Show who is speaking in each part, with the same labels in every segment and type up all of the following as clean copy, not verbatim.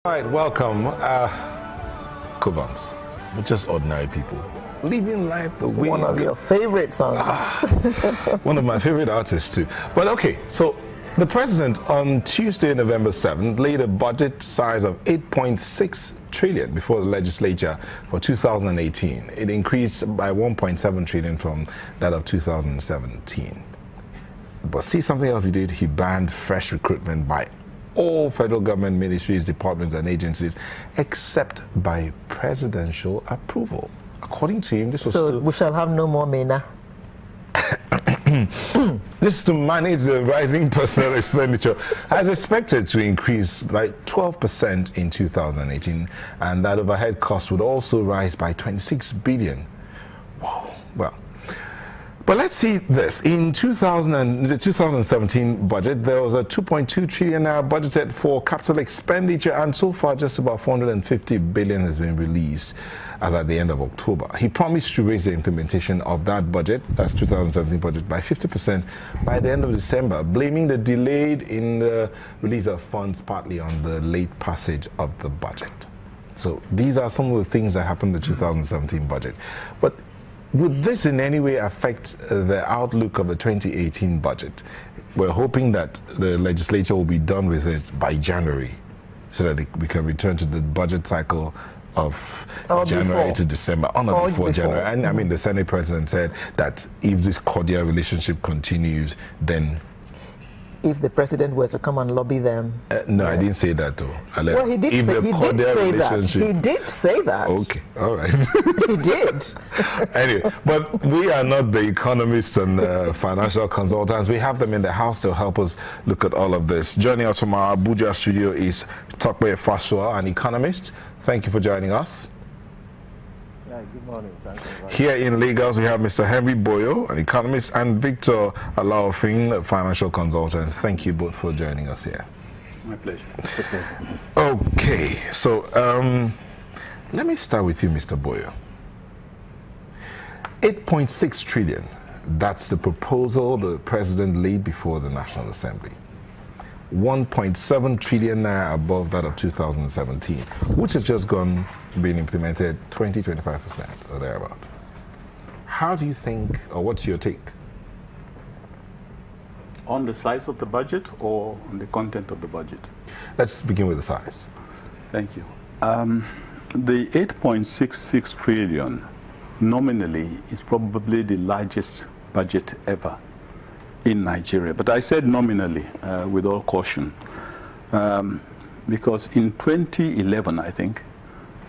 Speaker 1: All right, welcome. Cubans, we're just ordinary people living life the way.
Speaker 2: One of your favorite songs.
Speaker 1: One of my favorite artists too. But okay, so the president on Tuesday, November 7th, laid a budget size of 8.6 trillion before the legislature for 2018. It increased by 1.7 trillion from that of 2017. But see something else he did? He banned fresh recruitment by all federal government ministries, departments and agencies except by presidential approval. According to him, this was
Speaker 2: so we shall have no more MENA.
Speaker 1: This is to manage the rising personal expenditure as expected to increase by 12% in 2018, and that overhead cost would also rise by 26 billion. Wow. Well, but let's see this. In the 2017 budget, there was a 2.2 trillion naira budgeted for capital expenditure, and so far just about 450 billion has been released as at the end of October. He promised to raise the implementation of that budget, that's 2017 budget, by 50% by the end of December, blaming the delayed in the release of funds partly on the late passage of the budget. So these are some of the things that happened in the 2017 budget. But would this in any way affect the outlook of the 2018 budget? We're hoping that the legislature will be done with it by January so that we can return to the budget cycle of January to December, or not before January. And I mean, the Senate president said that if this cordial relationship continues, then
Speaker 2: if the president were to come and lobby them.
Speaker 1: No, yes. I didn't say that though.
Speaker 2: Well, he did say that. He did say that.
Speaker 1: Okay, all right.
Speaker 2: He did.
Speaker 1: Anyway, but we are not the economists and financial consultants. We have them in the house to help us look at all of this. Joining us from our Abuja studio is Tokwe Fasua, an economist. Thank you for joining us.
Speaker 3: Yeah, good morning. Thank you.
Speaker 1: Here in Lagos, we have Mr. Henry Boyo, an economist, and Victor Alaofin, a financial consultant. Thank you both for joining us here.
Speaker 3: My pleasure. It's a pleasure.
Speaker 1: Okay, so let me start with you, Mr. Boyo. 8.6 trillion, that's the proposal the president laid before the National Assembly. 1.7 trillion naira above that of 2017, which has just been implemented 20-25% or thereabout. How do you think, or what's your take?
Speaker 3: On the size of the budget or on the content of the budget?
Speaker 1: Let's begin with the size.
Speaker 3: Thank you. The 8.66 trillion nominally is probably the largest budget ever in Nigeria. But I said nominally with all caution because in 2011, I think,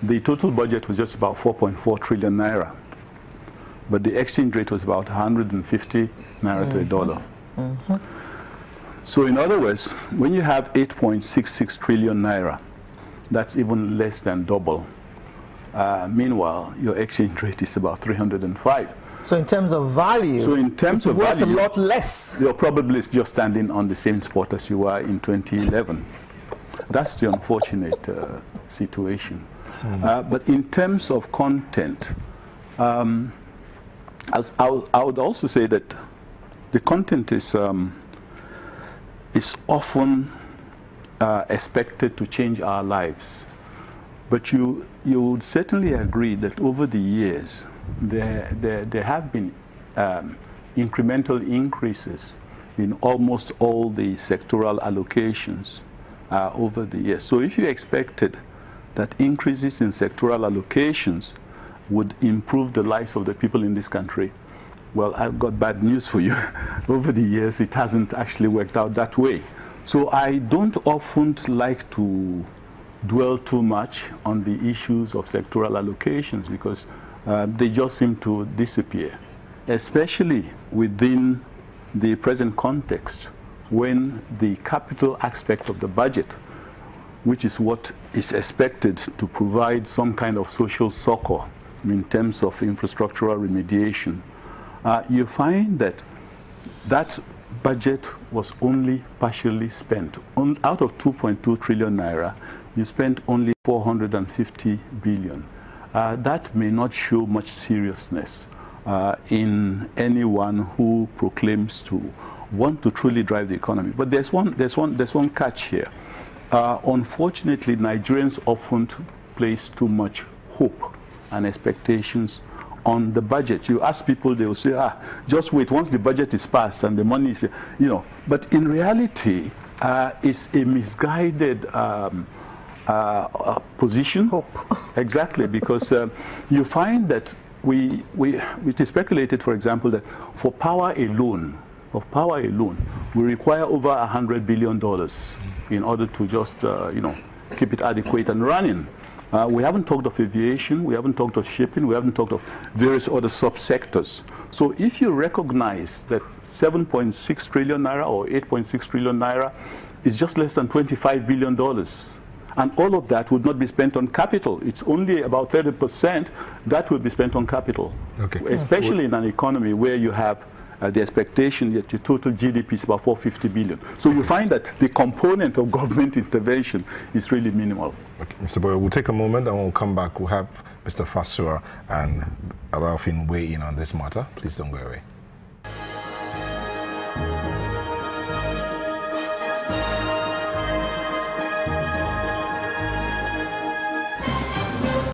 Speaker 3: the total budget was just about 4.4 trillion naira. But the exchange rate was about 150 naira to a dollar. So in other words, when you have 8.66 trillion naira, that's even less than double. Meanwhile, your exchange rate is about 305.
Speaker 2: So in terms of value, it's worth a lot less.
Speaker 3: You're probably just standing on the same spot as you were in 2011. That's the unfortunate situation. But in terms of content, I would also say that the content is often expected to change our lives. But you would certainly agree that over the years, there have been incremental increases in almost all the sectoral allocations over the years. So if you expected that increases in sectoral allocations would improve the lives of the people in this country, well, I've got bad news for you. Over the years, it hasn't actually worked out that way. So I don't often like to dwell too much on the issues of sectoral allocations because they just seem to disappear, especially within the present context when the capital aspect of the budget, which is what is expected to provide some kind of social succor in terms of infrastructural remediation, you find that that budget was only partially spent. Out of 2.2 trillion naira, you spent only 450 billion. That may not show much seriousness in anyone who proclaims to want to truly drive the economy. But there's one catch here. unfortunately, Nigerians often place too much hope and expectations on the budget. You ask people, they will say, just wait, once the budget is passed and the money is, but in reality, it's a misguided position.
Speaker 2: Hope.
Speaker 3: Exactly, because you find that it is speculated, for example, that for power alone, we require over $100 billion in order to just, keep it adequate and running. We haven't talked of aviation, we haven't talked of shipping, we haven't talked of various other subsectors. So if you recognize that 7.6 trillion naira or 8.6 trillion naira is just less than $25 billion, and all of that would not be spent on capital. It's only about 30% that will be spent on capital, especially in an economy where you have the expectation that your total GDP is about 450 billion. So you find that the component of government intervention is really minimal.
Speaker 1: Okay, Mr. Boyle, we'll take a moment and we'll come back. We'll have Mr. Fasua and Alafin weigh in on this matter. Please don't go away.